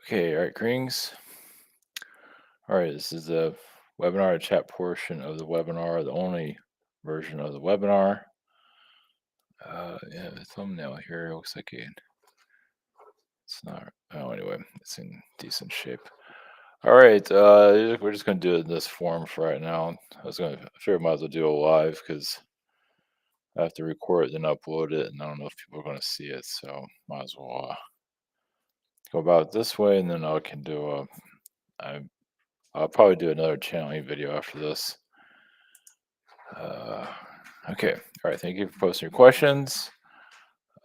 Okay, all right, greetings. All right, this is the webinar chat portion of the webinar, the only version of the webinar. Yeah, the thumbnail here looks like it's not. Oh, anyway, it's in decent shape. All right, we're just gonna do it in this form for right now. I figured I might as well do it live because I have to record it and upload it, and I don't know if people are gonna see it, so might as well go about it this way, and then I can do I I'll probably do another channeling video after this. Uh, okay. All right. Thank you for posting your questions.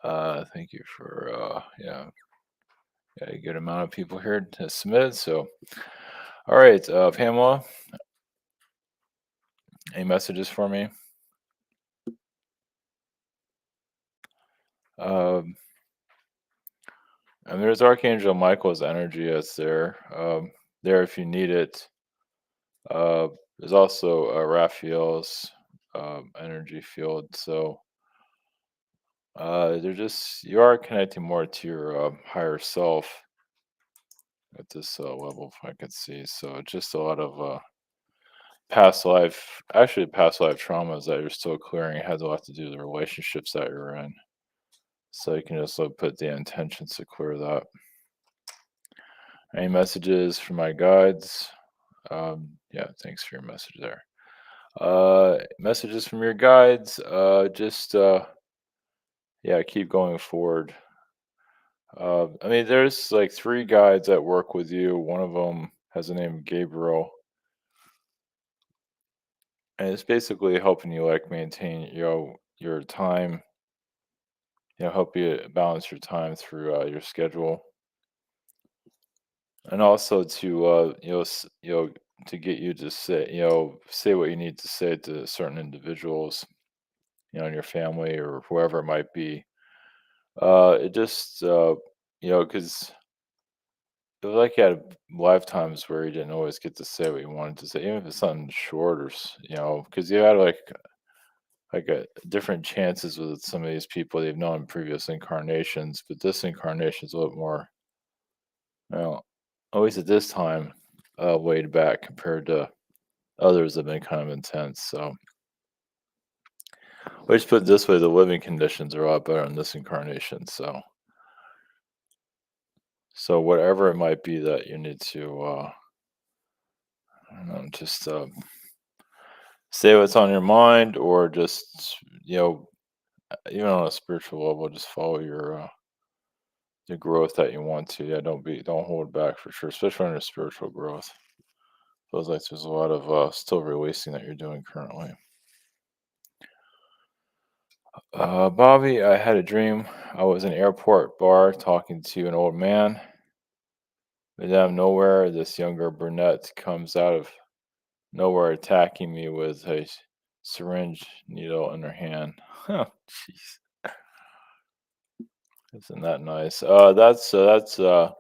Thank you for yeah, a good amount of people here to submit. So, all right, Pamela, any messages for me? Um, and there's Archangel Michael's energy that's there. There if you need it. Uh, there's also Raphael's energy field. So they're just you are connecting more to your higher self at this level, if I could see. So just a lot of past life traumas that you're still clearing. It has a lot to do with the relationships that you're in. So you can just put the intentions to clear that. Any messages from my guides? Yeah, thanks for your message there. Messages from your guides. Just yeah, keep going forward. I mean, there's like three guides that work with you. One of them has the name Gabriel, and it's basically helping you maintain your time, help you balance your time through your schedule, and also to to get you to say what you need to say to certain individuals, in your family or whoever it might be. It just because like you had lifetimes where you didn't always get to say what you wanted to say, even if it's something short or because you had different chances with some of these people they've known in previous incarnations, but this incarnation is a little more, well, at least at this time, laid back compared to others that have been kind of intense. So, let's put it this way: the living conditions are a lot better in this incarnation. So whatever it might be that you need to, I don't know, just say what's on your mind, or just even on a spiritual level, just follow the growth that you want to. Yeah, don't hold back for sure, especially on your spiritual growth. Feels like there's a lot of still releasing that you're doing currently. Bobby, I had a dream. I was in an airport bar talking to an old man. And out of nowhere, this younger brunette comes out of nowhere attacking me with a syringe needle in her hand. Huh, jeez. Isn't that nice? That's a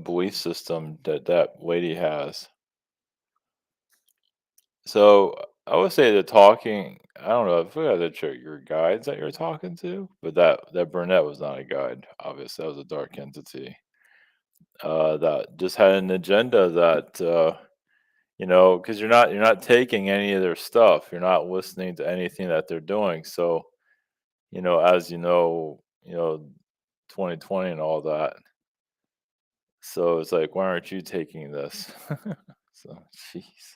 belief system that that lady has. So I would say the talking. I don't know if we had to check your guides that you're talking to, but that brunette was not a guide. Obviously, that was a dark entity that just had an agenda that because you're not taking any of their stuff. You're not listening to anything that they're doing. So as 2020 and all that. So it's like, why aren't you taking this? So, jeez.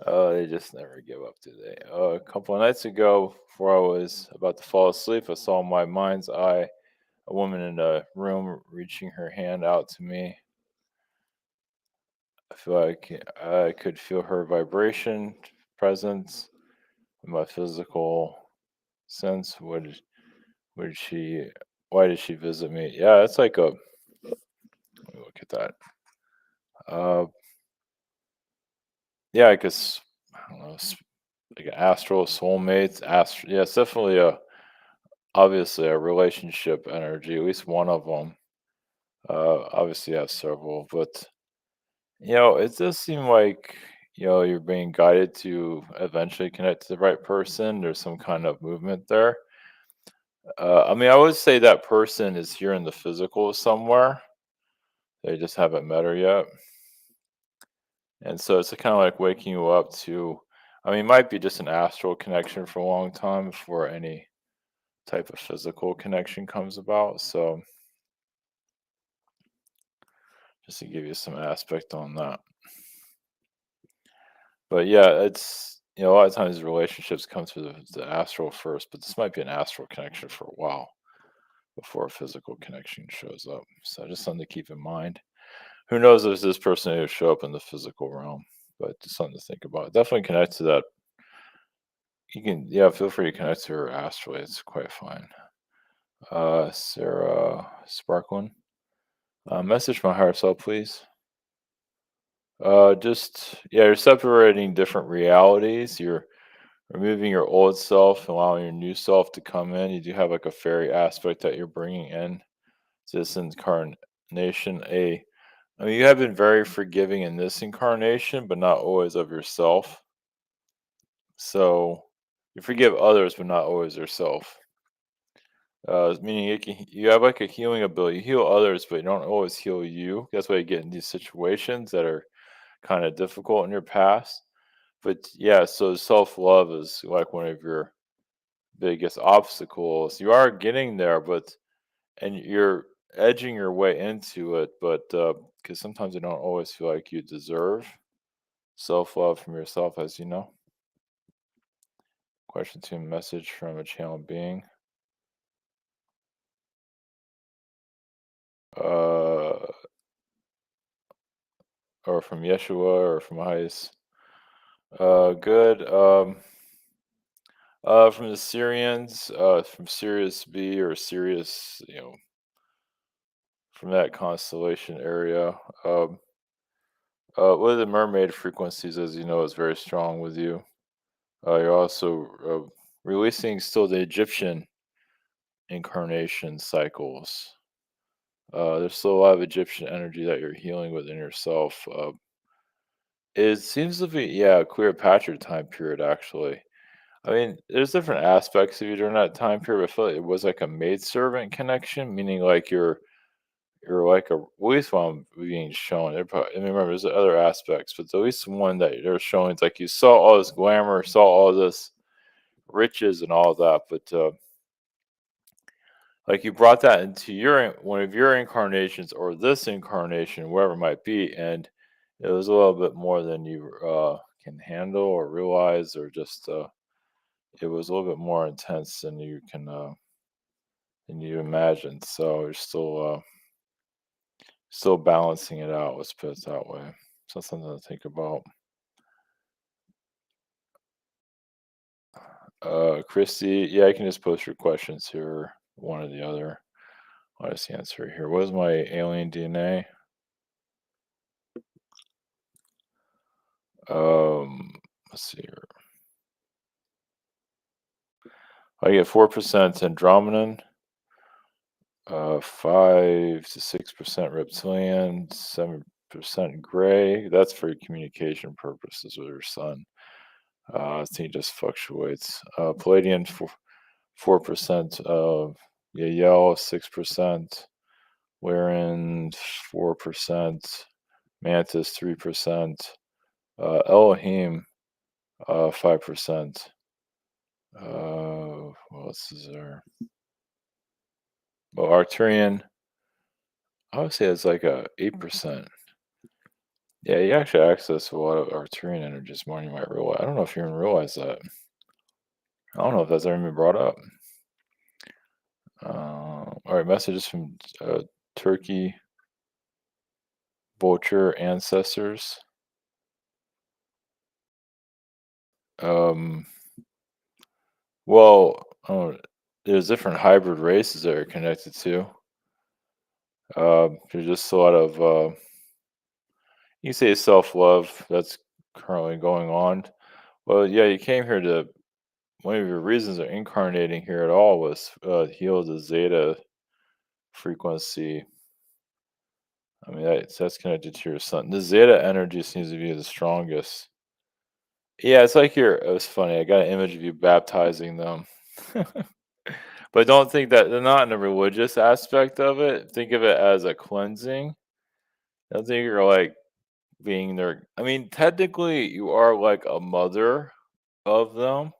Oh, they just never give up, do they? A couple of nights ago, before I was about to fall asleep, I saw in my mind's eye a woman in a room reaching her hand out to me. I feel like I could feel her vibration, presence, in my physical sense. Would she? Why did she visit me? Yeah, it's like a. Let me look at that. Uh, yeah, I guess I don't know, like an astral soulmates. Yeah, it's definitely obviously a relationship energy. At least one of them. Obviously, I have several, but it does seem like you're being guided to eventually connect to the right person. There's some kind of movement there. I mean, I would say that person is here in the physical somewhere. They just haven't met her yet. And so it's kind of like waking you up to, I mean, it might be just an astral connection for a long time before any type of physical connection comes about. So just to give you some aspect on that. But yeah, it's, a lot of times relationships come through the astral first, but this might be an astral connection for a while before a physical connection shows up. So just something to keep in mind. Who knows if this person will show up in the physical realm, but just something to think about. Definitely connect to that. You can, yeah, feel free to connect to her astrally. It's quite fine. Sarah Sparklin. Message from my higher self, please. Just, yeah, you're separating different realities. You're removing your old self, allowing your new self to come in. You do have like a fairy aspect that you're bringing in to this incarnation. I mean, you have been very forgiving in this incarnation, but not always of yourself. So you forgive others, but not always yourself. Meaning you have like a healing ability. You heal others, but you don't always heal you. That's why you get in these situations that are kind of difficult in your past. But yeah, so self love is like one of your biggest obstacles. You are getting there, but and you're edging your way into it, but because sometimes you don't always feel like you deserve self love from yourself, as you know. Question two, message from a channel being. Uh, or from Yeshua or from Ice. Good. From the Syrians, from Sirius B or Sirius, from that constellation area. One of the mermaid frequencies, as you know, is very strong with you. You're also releasing still the Egyptian incarnation cycles. There's still a lot of Egyptian energy that you're healing within yourself. It seems to be, yeah, Cleopatra time period, actually. I mean, there's different aspects of you during that time period. I feel like it was like a maidservant connection, meaning like you're like a, at least what I'm being shown. I mean, remember, there's other aspects, but at least one that they're showing is like you saw all this glamour, saw all this riches and all that, but like you brought that into one of your incarnations or this incarnation, wherever it might be, and it was a little bit more than you can handle or realize, or just it was a little bit more intense than you can than you imagined. So you're still balancing it out. Let's put it that way. So something to think about. Christy, yeah, I can just post your questions here, one or the other. I'll just answer here. What is my alien DNA? Let's see here. I get 4% Andromedan, 5 to 6% reptilian, 7% gray. That's for communication purposes with your sun. I think it just fluctuates. Palladium, 4%. Yael, 6%. Wherein, 4%. Mantis, 3%. Elohim, 5%. What else is there? Well, Arcturian, I would say it's like a 8%. Yeah, you actually access a lot of Arcturian energies more than you might realize. I don't know if you even realize that. I don't know if that's ever been brought up. All right, messages from Turkey, Vulture ancestors. Um, well, there's different hybrid races that are connected to. There's just a lot of you can say self love that's currently going on. Well, yeah, you came here to, one of your reasons of incarnating here at all was heal the zeta frequency. I mean, that's connected to your sun. The zeta energy seems to be the strongest. Yeah, it's like it was funny. I got an image of you baptizing them. But don't think that they're not in the religious aspect of it. Think of it as a cleansing. I don't think you're like being their. I mean, technically, you are like a mother of them,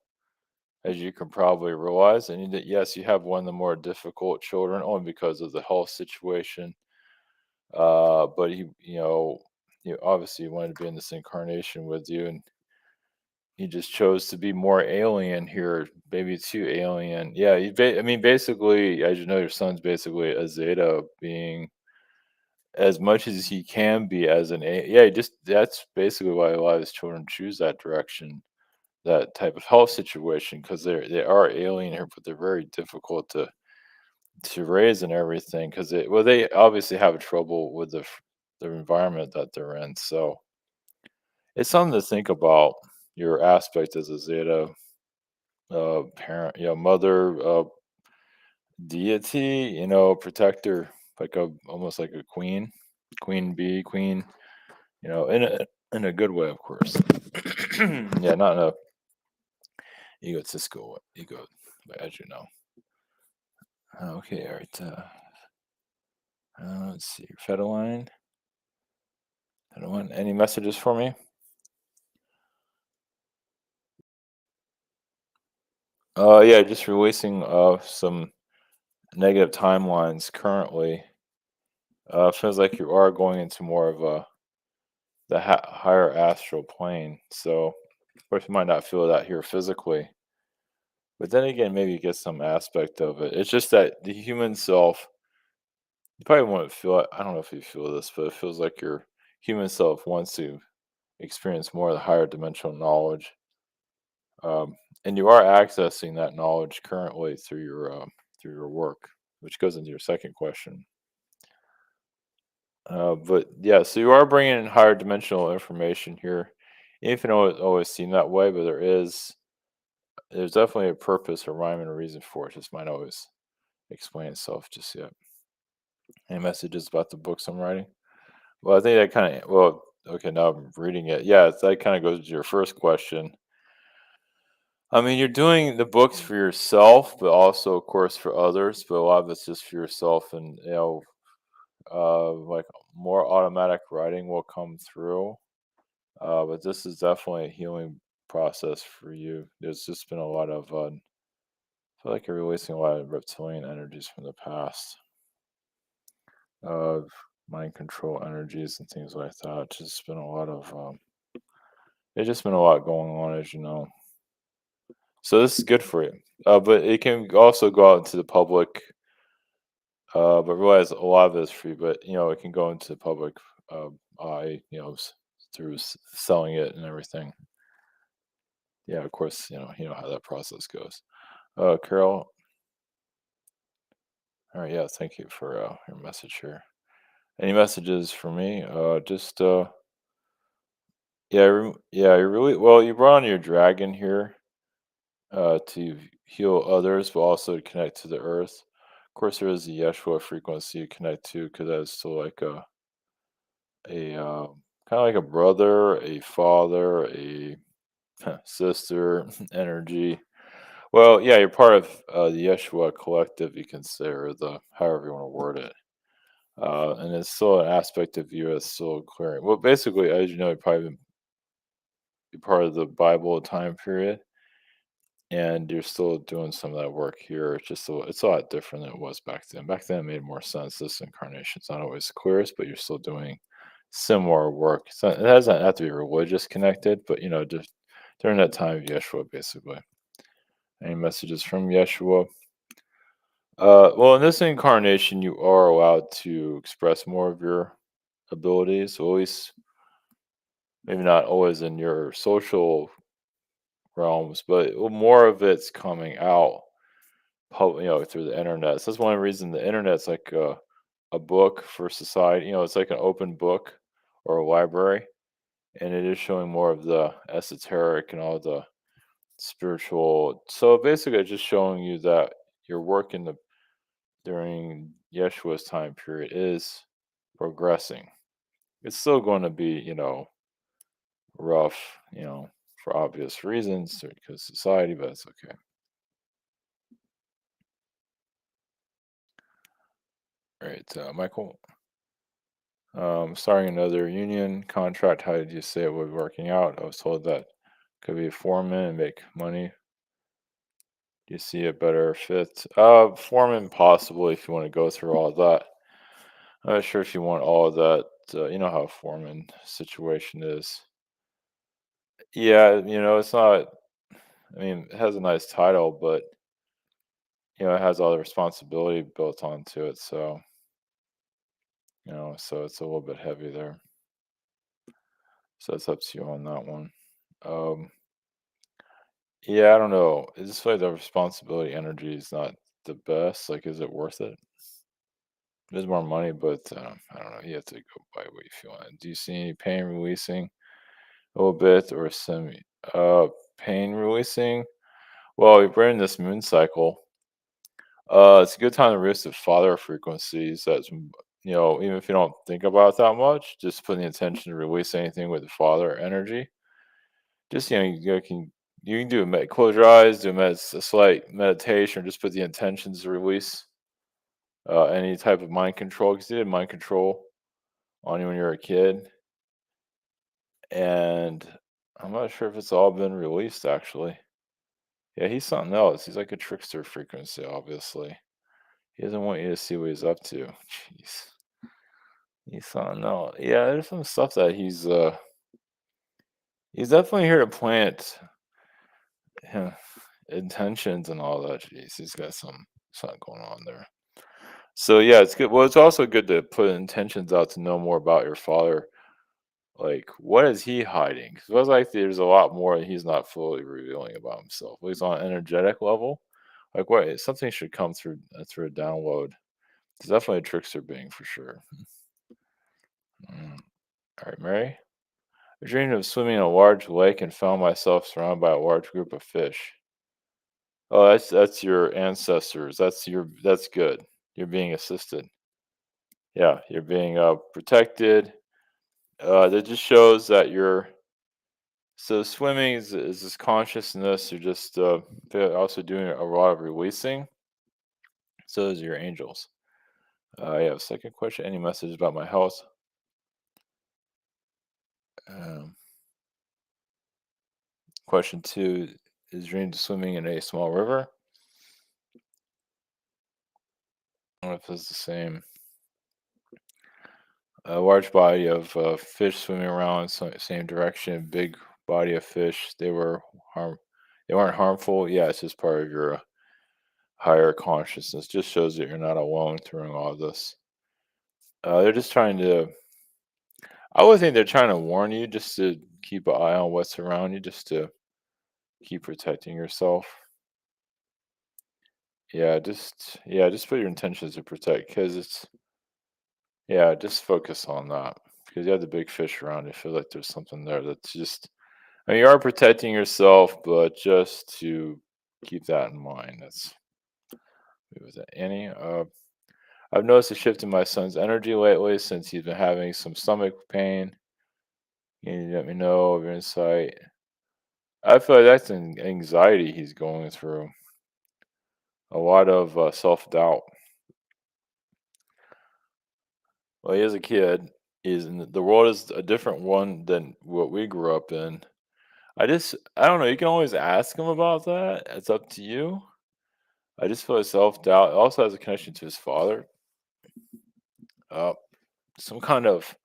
as you can probably realize. And yes, you have one of the more difficult children, only because of the health situation. But he obviously wanted to be in this incarnation with you, and he just chose to be more alien here, maybe too alien. Yeah, I mean, basically, as you know, your son's basically a Zeta being as much as he can be as yeah, just that's basically why a lot of his children choose that direction, that type of health situation, because they are alien here, but they're very difficult to raise and everything, because they obviously have trouble with the environment that they're in. So it's something to think about, your aspect as a Zeta parent, mother, deity, protector, like a almost like a queen, queen bee, queen, in a good way, of course. Yeah, not in a egotistical ego, as you know. Okay, all right. Let's see, Fedeline. Fedeline, any messages for me? Yeah, just releasing some negative timelines currently. Feels like you are going into more of the higher astral plane. So, of course, you might not feel that here physically, but then again, maybe you get some aspect of it. It's just that the human self, you probably won't feel it. I don't know if you feel this, but it feels like your human self wants to experience more of the higher dimensional knowledge. And you are accessing that knowledge currently through your work, which goes into your second question. But yeah, so you are bringing in higher dimensional information here. If it don't always seem that way, but there's definitely a purpose, a rhyme, and a reason for it. Just might always explain itself just yet. Any messages about the books I'm writing? Well, I think that kind of okay. Now I'm reading it. Yeah, that kind of goes to your first question. I mean, you're doing the books for yourself, but also, of course, for others. But a lot of it's just for yourself, and like more automatic writing will come through. But this is definitely a healing process for you. There's just been a lot of, I feel like you're releasing a lot of reptilian energies from the past, of mind control energies and things like that. Just been a lot of, there's just been a lot going on, as you know. So this is good for you. But it can also go out into the public. But realize a lot of it is free, but it can go into the public eye, through selling it and everything. Yeah, of course, you know how that process goes. Carol, all right, yeah, thank you for your message here. Any messages for me? Just yeah, yeah, you really well. You brought on your dragon here to heal others, but also to connect to the earth. Of course, there is the Yeshua frequency you connect to, because that's still like a kind of like a brother, a father, a sister energy. Well, yeah, you're part of the Yeshua collective, you can say, or the however you want to word it. And it's still an aspect of you that's still clearing. Well, basically, as you know, you've probably been part of the Bible time period, and you're still doing some of that work here. It's a lot different than it was back then. Back then, it made more sense. This incarnation's not always the clearest, but you're still doing similar work. So it doesn't have to be religious connected, but just during that time of Yeshua, basically. Any messages from Yeshua? Well, in this incarnation, you are allowed to express more of your abilities, so at least maybe not always in your social realms, but more of it's coming out, through the internet. So that's one reason the internet's like a book for society. It's like an open book or a library, and it is showing more of the esoteric and all the spiritual. So basically, it's just showing you that your work during Yeshua's time period is progressing. It's still going to be, rough, for obvious reasons because society, but it's okay. All right, Michael. Starting another union contract. How did you say it would be working out? I was told that could be a foreman and make money. Do you see a better fit? Foreman possibly if you want to go through all that. I'm not sure if you want all of that. You know how a foreman situation is. Yeah, it's not. I mean, it has a nice title, but it has all the responsibility built onto it. So it's a little bit heavy there. So it's up to you on that one. Um, yeah, I don't know. I just feel like the responsibility energy is not the best. Like, is it worth it? There's more money, but I don't know. You have to go by what you feel. Do you see any pain releasing a little bit or semi? Pain releasing. Well, we're in this moon cycle. It's a good time to release the father frequencies. Even if you don't think about it that much, just put the intention to release anything with the father energy. Just you can do close your eyes, do a slight meditation, or just put the intentions to release any type of mind control. Because you did mind control on you when you were a kid, and I'm not sure if it's all been released actually. Yeah, he's something else. He's like a trickster frequency, obviously. He doesn't want you to see what he's up to. Jeez. He's something else. Yeah, there's some stuff that he's definitely here to plant yeah, intentions and all that. Jeez, he's got something going on there. So yeah, it's good. Well, it's also good to put intentions out to know more about your father. Like, what is he hiding? 'Cause it feels like there's a lot more that he's not fully revealing about himself. At least on an energetic level. Like, what? Something should come through a download. It's definitely a trickster being for sure. Mm. All right, Mary. I dreamed of swimming in a large lake and found myself surrounded by a large group of fish. Oh, that's your ancestors. That's good. You're being assisted. Yeah, you're being protected. That just shows that you're so swimming is this consciousness. You're just also doing a lot of releasing. So is your angels. Yeah. Second question. Any message about my health? Um, Question two is dreamed of swimming in a small river. I don't know if it's the same. A large body of fish swimming around same direction. Big body of fish. Harm. They weren't harmful. Yeah, it's just part of your higher consciousness. Just shows that you're not alone through all this. They're just trying to. I would think they're trying to warn you just to keep an eye on what's around you, just to keep protecting yourself. Just put your intentions to protect because just focus on that because you have the big fish around. You feel like there's something there that's just. I mean, you are protecting yourself, but just to keep that in mind. That's who was that? Annie. I've noticed a shift in my son's energy lately since he's been having some stomach pain. Can you let me know of your insight? I feel like that's an anxiety he's going through. A lot of self doubt. Well, he is a kid. He's in the world is a different one than what we grew up in. I don't know. You can always ask him about that. It's up to you. I just feel like self doubt also has a connection to his father. Uh, some kind of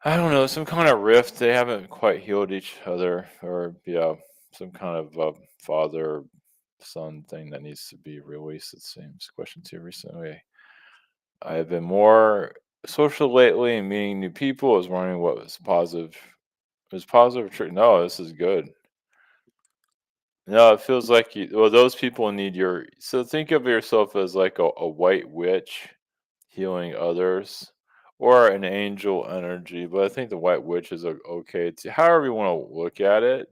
I don't know, some kind of rift. They haven't quite healed each other, or yeah, some kind of father son thing that needs to be released. It seems. Question two. Recently, I have been more social lately and meeting new people. I was wondering what was positive. Was positive or true? No, this is good. No, it feels like those people need your. So think of yourself as like a white witch healing others or an angel energy. But I think the white witch is okay. It's however you want to look at it.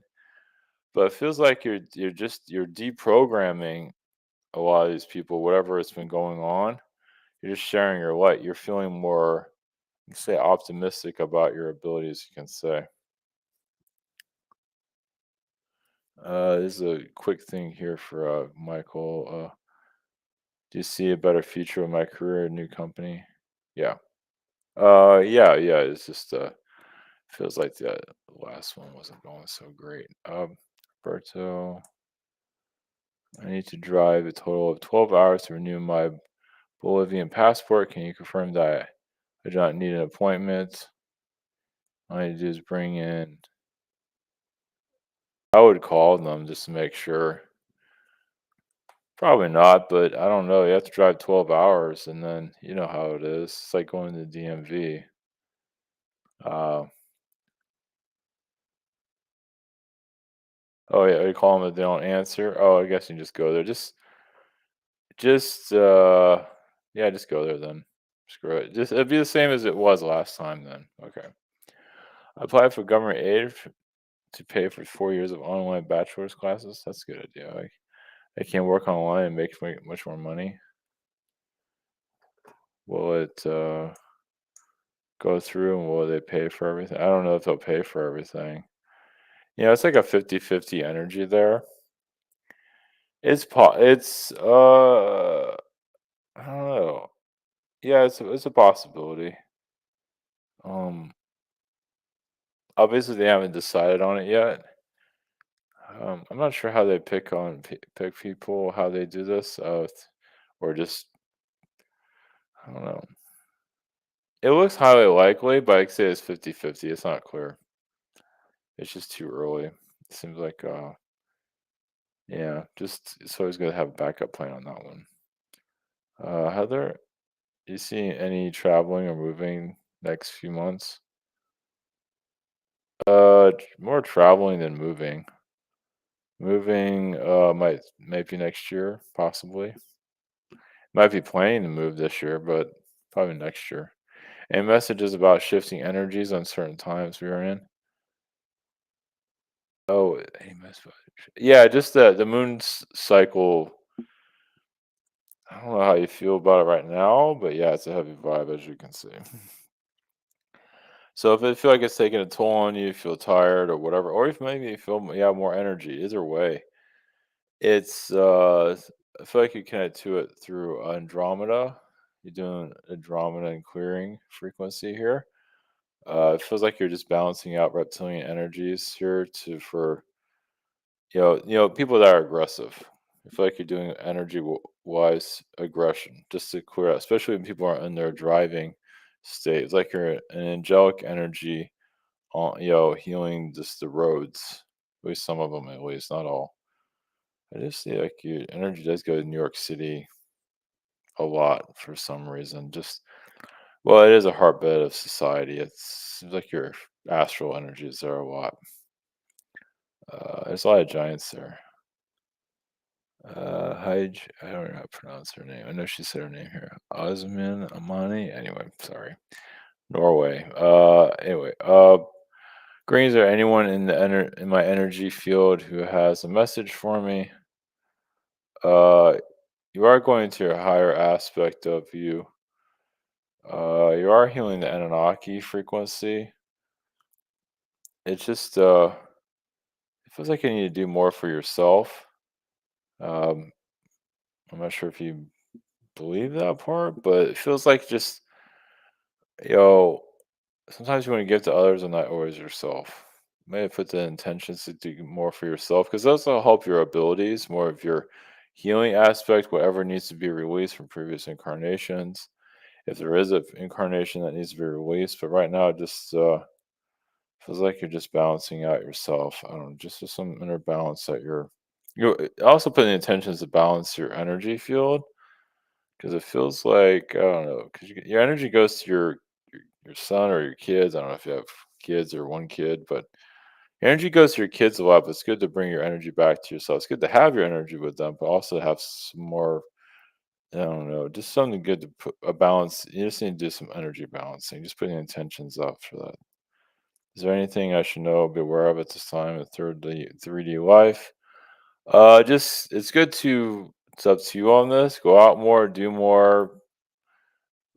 But it feels like you're deprogramming a lot of these people, whatever it's been going on. You're just sharing your light. You're feeling more, you can say, optimistic about your abilities. You can say. This is a quick thing here for Michael. Do you see a better future with my career, new company? Yeah. Yeah, yeah, it's just, feels like the last one wasn't going so great. Berto, I need to drive a total of 12 hours to renew my Bolivian passport. Can you confirm that I do not need an appointment? All I need to do is bring in. I would call them just to make sure. Probably not, but I don't know. You have to drive 12 hours, and then you know how it is. It's like going to the DMV. Uh, oh yeah, you call them if they don't answer. Oh, I guess you just go there. Just yeah, just go there then. Screw it. Just it'd be the same as it was last time then. Okay. Apply for government aid to pay for 4 years of online bachelor's classes. That's a good idea. I can work online and make much more money. Will it go through and will they pay for everything? I don't know if they'll pay for everything. It's like a 50-50 energy there. I don't know. Yeah, it's a possibility. Um, Obviously they haven't decided on it yet. I'm not sure how they pick people, how they do this, or just I don't know. It looks highly likely, but I'd say it's 50-50. It's not clear. It's just too early. It seems like yeah, just it's always good to have a backup plan on that one. Heather, you see any traveling or moving next few months? More traveling than moving. Moving, might be next year, possibly. Might be planning to move this year, but probably next year. And messages about shifting energies on certain times we are in. Oh, yeah, just the moon's cycle. I don't know how you feel about it right now, but yeah, it's a heavy vibe as you can see. So if it feel like it's taking a toll on you, feel tired or whatever, or if maybe you feel you have more energy, either way, it's I feel like you connect to it through Andromeda. You're doing Andromeda and clearing frequency here. It feels like you're just balancing out reptilian energies here to for people that are aggressive. I feel like you're doing energy wise aggression just to clear out, especially when people are in their driving state. It's like you're an angelic energy on healing just the roads, at least some of them, at least not all. I just see like your energy does go to New York City a lot for some reason. Just well, it is a heartbeat of society. It seems like your astral energies there a lot. There's a lot of giants there. I don't know how to pronounce her name. I know she said her name here. Osman Amani. Anyway, sorry. Norway. Anyway. Greens or anyone in in my energy field who has a message for me. Uh, you are going to a higher aspect of you. You are healing the Anunnaki frequency. It's just it feels like you need to do more for yourself. Um, I'm not sure if you believe that part, but it feels like just yo. Sometimes you want to give to others and not always yourself. Maybe put the intentions to do more for yourself because those will help your abilities, more of your healing aspect, whatever needs to be released from previous incarnations. If there is an incarnation that needs to be released, but right now it just feels like you're just balancing out yourself. I don't know, just some inner balance that you also put the intentions to balance your energy field because it feels like I don't know because your energy goes to your son or your kids. I don't know if you have kids or one kid, but your energy goes to your kids a lot. But it's good to bring your energy back to yourself. It's good to have your energy with them, but also have some more. I don't know, just something good to put a balance. You just need to do some energy balancing. Just putting intentions up for that. Is there anything I should know, be aware of at this time in 3D life? Just it's good to. It's up to you on this. Go out more, do more,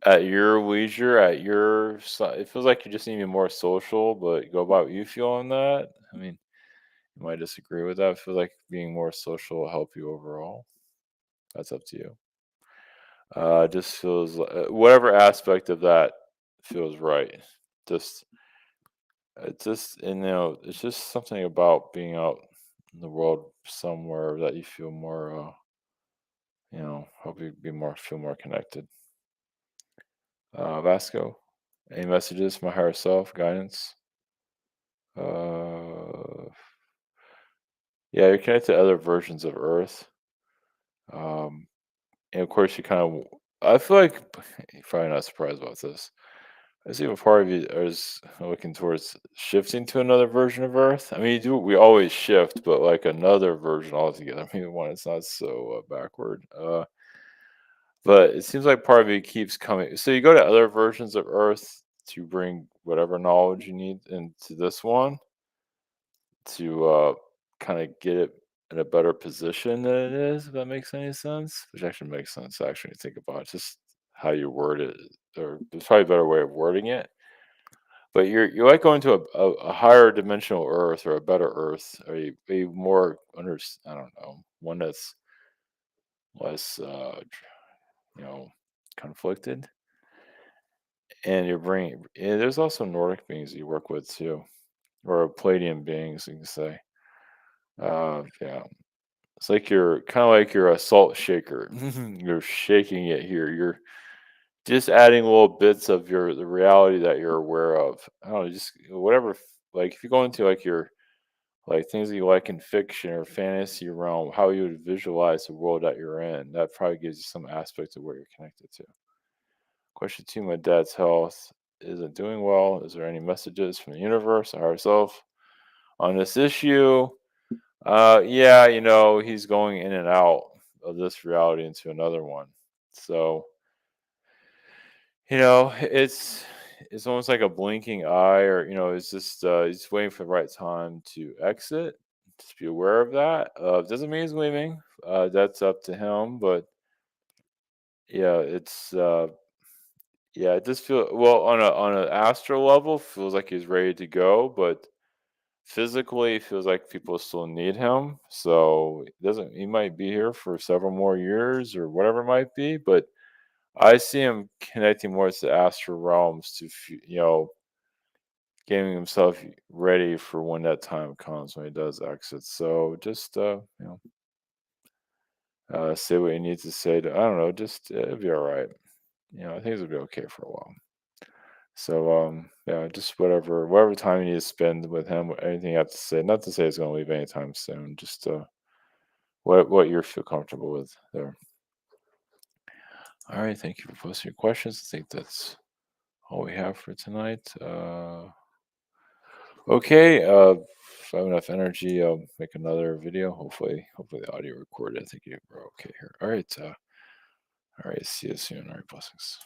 at your leisure, it feels like you just need to be more social, but go about you feel on that. I mean, you might disagree with that. I feel like being more social will help you overall. That's up to you. Just feels whatever aspect of that feels right. Just it's just something about being out in the world somewhere that you feel more, help you be more feel more connected. Vasco, any messages from my higher self, guidance? Uh, yeah, you're connected to other versions of Earth. Um, and of course, you kind of, I feel like you're probably not surprised about this. I see a part of you is looking towards shifting to another version of Earth. I mean, we always shift, but like another version altogether. Maybe one that's not so backward. But it seems like part of you keeps coming. So you go to other versions of Earth to bring whatever knowledge you need into this one to kind of get it in a better position than it is, if that makes any sense. Which actually makes sense, actually, when you think about it, just how you word it, or there's probably a better way of wording it. But you're like going to a higher dimensional Earth or a better Earth, or a more I don't know, one that's less conflicted. And you're bringing, there's also Nordic beings you work with too, or Palladian beings, you can say. Yeah, it's like you're kind of like you're a salt shaker. You're shaking it here. You're just adding little bits of the reality that you're aware of. I don't know, just whatever. Like if you go into like your like things that you like in fiction or fantasy realm, how you would visualize the world that you're in. That probably gives you some aspect of where you're connected to. Question two: my dad's health isn't doing well. Is there any messages from the universe or ourselves on this issue? Yeah, he's going in and out of this reality into another one. So, it's almost like a blinking eye, or it's just he's waiting for the right time to exit. Just be aware of that. Doesn't mean he's leaving. That's up to him. But yeah, it just feel well on an astral level. Feels like he's ready to go, but physically, it feels like people still need him. So he might be here for several more years or whatever it might be. But I see him connecting more to the astral realms to getting himself ready for when that time comes when he does exit. So just say what you need to say to, I don't know, just it'll be all right. Things will be okay for a while. So yeah, just whatever time you need to spend with him, anything you have to say. Not to say it's gonna leave anytime soon, just what you feel comfortable with there. All right, thank you for posting your questions. I think that's all we have for tonight. Okay, if I have enough energy, I'll make another video. Hopefully the audio recorded. I think we're okay here. All right, see you soon. All right, blessings.